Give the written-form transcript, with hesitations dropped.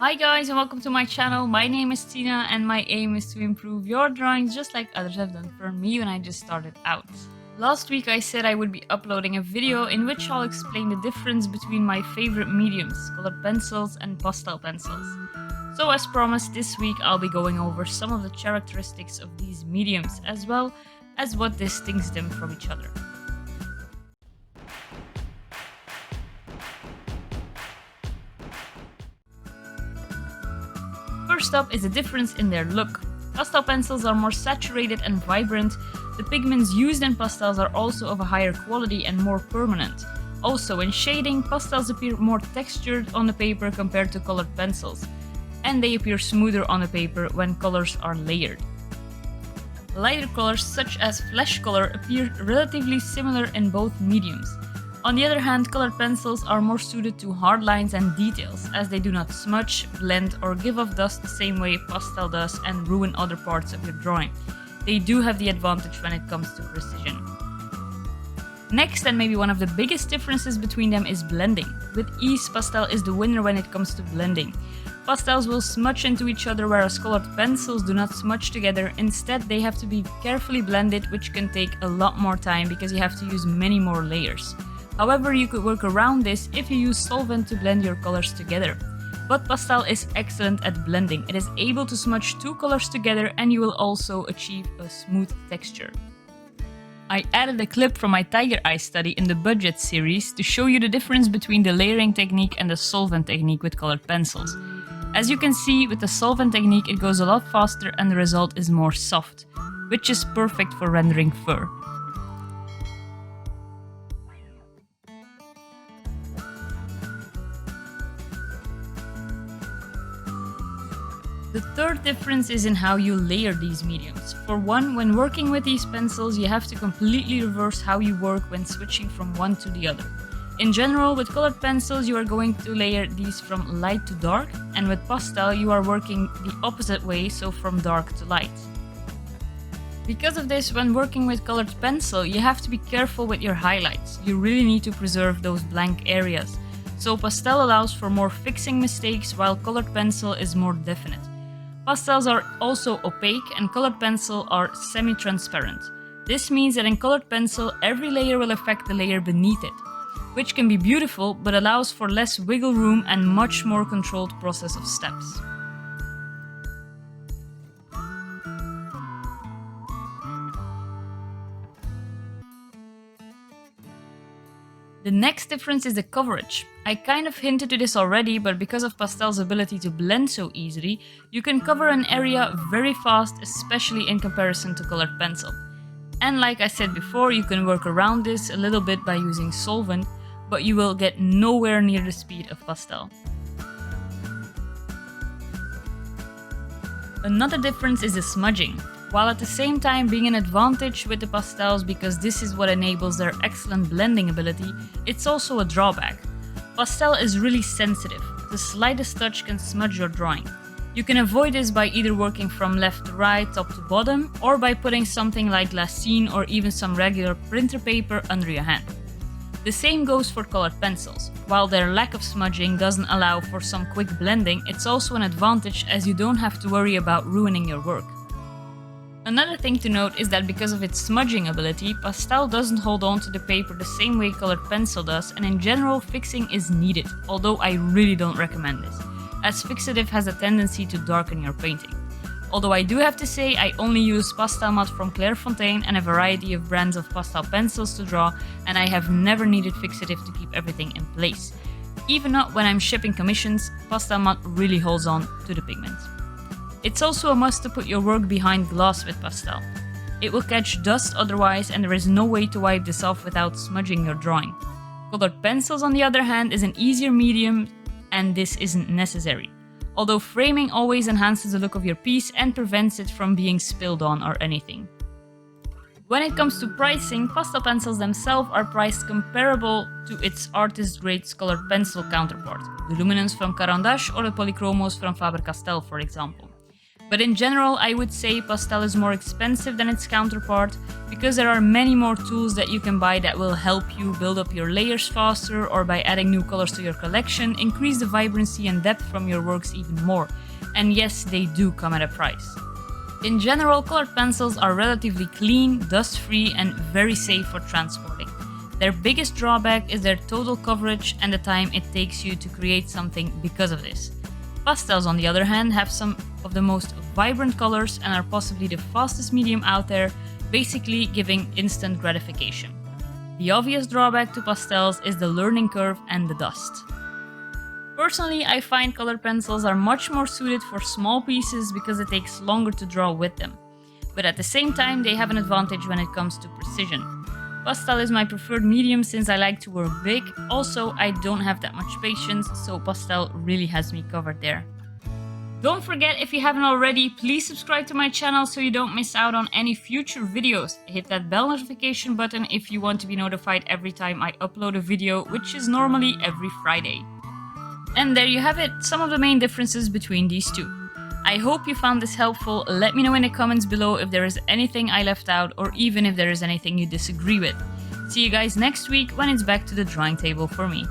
Hi guys and welcome to my channel. My name is Tina and my aim is to improve your drawings just like others have done for me when I just started out. Last week I said I would be uploading a video in which I'll explain the difference between my favorite mediums, colored pencils and pastel pencils. So as promised, this week I'll be going over some of the characteristics of these mediums as well as what distinguishes them from each other. First up is the difference in their look. Pastel pencils are more saturated and vibrant. The pigments used in pastels are also of a higher quality and more permanent. Also in shading, pastels appear more textured on the paper compared to colored pencils, and they appear smoother on the paper when colors are layered. Lighter colors such as flesh color appear relatively similar in both mediums. On the other hand, colored pencils are more suited to hard lines and details, as they do not smudge, blend, or give off dust the same way pastel does and ruin other parts of your drawing. They do have the advantage when it comes to precision. Next, and maybe one of the biggest differences between them, is blending. With ease, pastel is the winner when it comes to blending. Pastels will smudge into each other, whereas colored pencils do not smudge together. Instead, they have to be carefully blended, which can take a lot more time because you have to use many more layers. However, you could work around this if you use solvent to blend your colors together. But pastel is excellent at blending. It is able to smudge two colors together and you will also achieve a smooth texture. I added a clip from my tiger eye study in the budget series to show you the difference between the layering technique and the solvent technique with colored pencils. As you can see, with the solvent technique it goes a lot faster and the result is more soft, which is perfect for rendering fur. The third difference is in how you layer these mediums. For one, when working with these pencils, you have to completely reverse how you work when switching from one to the other. In general, with colored pencils, you are going to layer these from light to dark, and with pastel, you are working the opposite way, so from dark to light. Because of this, when working with colored pencil, you have to be careful with your highlights. You really need to preserve those blank areas. So pastel allows for more fixing mistakes, while colored pencil is more definite. Pastels are also opaque and colored pencil are semi-transparent. This means that in colored pencil, every layer will affect the layer beneath it, which can be beautiful but allows for less wiggle room and much more controlled process of steps. The next difference is the coverage. I kind of hinted to this already, but because of pastel's ability to blend so easily, you can cover an area very fast, especially in comparison to colored pencil. And like I said before, you can work around this a little bit by using solvent, but you will get nowhere near the speed of pastel. Another difference is the smudging. While at the same time being an advantage with the pastels because this is what enables their excellent blending ability, it's also a drawback. Pastel is really sensitive. The slightest touch can smudge your drawing. You can avoid this by either working from left to right, top to bottom, or by putting something like glassine or even some regular printer paper under your hand. The same goes for colored pencils. While their lack of smudging doesn't allow for some quick blending, it's also an advantage as you don't have to worry about ruining your work. Another thing to note is that because of its smudging ability, pastel doesn't hold on to the paper the same way colored pencil does, and in general fixing is needed, although I really don't recommend this, as fixative has a tendency to darken your painting. Although I do have to say I only use Pastel Mat from Clairefontaine and a variety of brands of pastel pencils to draw, and I have never needed fixative to keep everything in place. Even not when I'm shipping commissions, Pastel Mat really holds on to the pigment. It's also a must to put your work behind glass with pastel. It will catch dust otherwise and there is no way to wipe this off without smudging your drawing. Colored pencils on the other hand is an easier medium and this isn't necessary. Although framing always enhances the look of your piece and prevents it from being spilled on or anything. When it comes to pricing, pastel pencils themselves are priced comparable to its artist-grade colored pencil counterpart, the Luminance from Caran d'Ache or the Polychromos from Faber-Castell for example. But in general, I would say Pastel is more expensive than its counterpart because there are many more tools that you can buy that will help you build up your layers faster, or by adding new colors to your collection, increase the vibrancy and depth from your works even more. And yes, they do come at a price. In general, colored pencils are relatively clean, dust-free, and very safe for transporting. Their biggest drawback is their total coverage and the time it takes you to create something because of this. Pastels, on the other hand, have some of the most vibrant colors and are possibly the fastest medium out there, basically giving instant gratification. The obvious drawback to pastels is the learning curve and the dust. Personally, I find colored pencils are much more suited for small pieces because it takes longer to draw with them. But at the same time, they have an advantage when it comes to precision. Pastel is my preferred medium since I like to work big. Also, I don't have that much patience, so pastel really has me covered there. Don't forget, if you haven't already, please subscribe to my channel so you don't miss out on any future videos. Hit that bell notification button if you want to be notified every time I upload a video, which is normally every Friday. And there you have it, some of the main differences between these two. I hope you found this helpful. Let me know in the comments below if there is anything I left out, or even if there is anything you disagree with. See you guys next week when it's back to the drawing table for me.